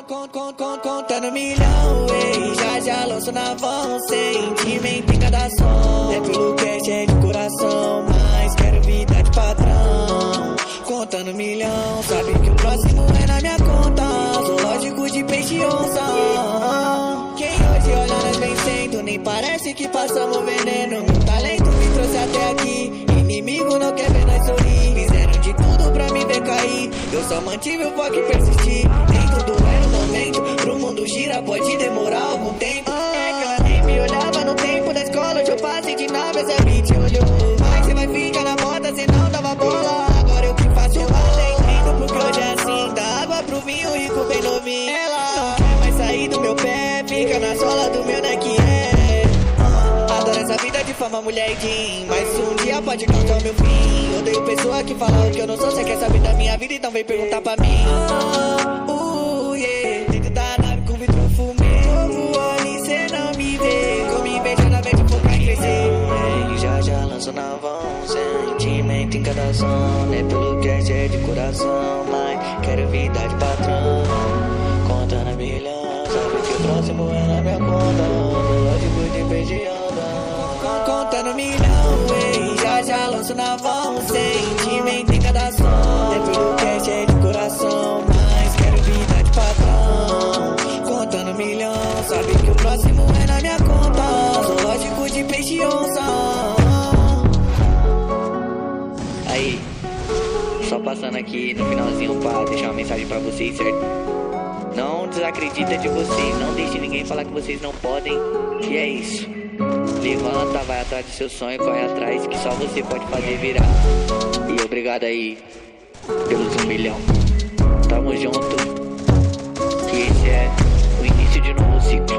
Contando milhão, ei, já lanço na mão. Sentimento em cada som. É pelo cash, é de coração, mas quero vida de patrão. Contando milhão, sabe que o próximo é na minha conta. Zoológico de peixe e onça. Quem hoje olha nós vencendo, nem parece que passamos veneno. Meu talento me trouxe até aqui, inimigo não quer ver nós sorrir. Fizeram de tudo pra me ver cair, eu só mantive o foco e persisti. Nem tudo era o momento, pro mundo gira, pode demorar algum tempo. É que ela nem me olhava no tempo da escola, hoje eu passei de nave, essa bitch olhou. Mas cê vai ficar na moda, cê não dava bola. Agora eu que faço, eu entendo, porque hoje é assim. Dá água pro vinho, rico bem novinho. Ela não quer mais sair do meu pé, fica na sola do meu Nike Adoro essa vida de fama, mulher e jean, mas um dia pode causar o meu fim. Odeio pessoa que fala o que eu não sou. Cê quer saber da minha vida, então vem perguntar pra mim. Yeah. Dentro da nave com vidro fumê, novo ali cê não me vê. Com me beijando a vez de focar em crescer. Já lanço na mão, sentimento em cada som. Nem pelo cash, é de coração, mas quero vida de patrão. Contando milhão, sabe que o próximo é na minha conta. Lógico de beijando. Contando milhão, ei, já lanço na mão. Sentimento em cada som. É pelo cash, é de coração, mas quero vida de patrão. Contando milhão, sabe que o próximo é na minha conta. Zoológico de peixe e onça. Aí, só passando aqui no finalzinho pra deixar uma mensagem pra vocês, certo? Não desacredita de vocês, não deixe ninguém falar que vocês não podem. E é isso. Levanta, vai atrás do seu sonho, corre atrás, que só você pode fazer virar. E obrigado aí pelos 1 milhão. Tamo junto, que esse é o início de um novo ciclo.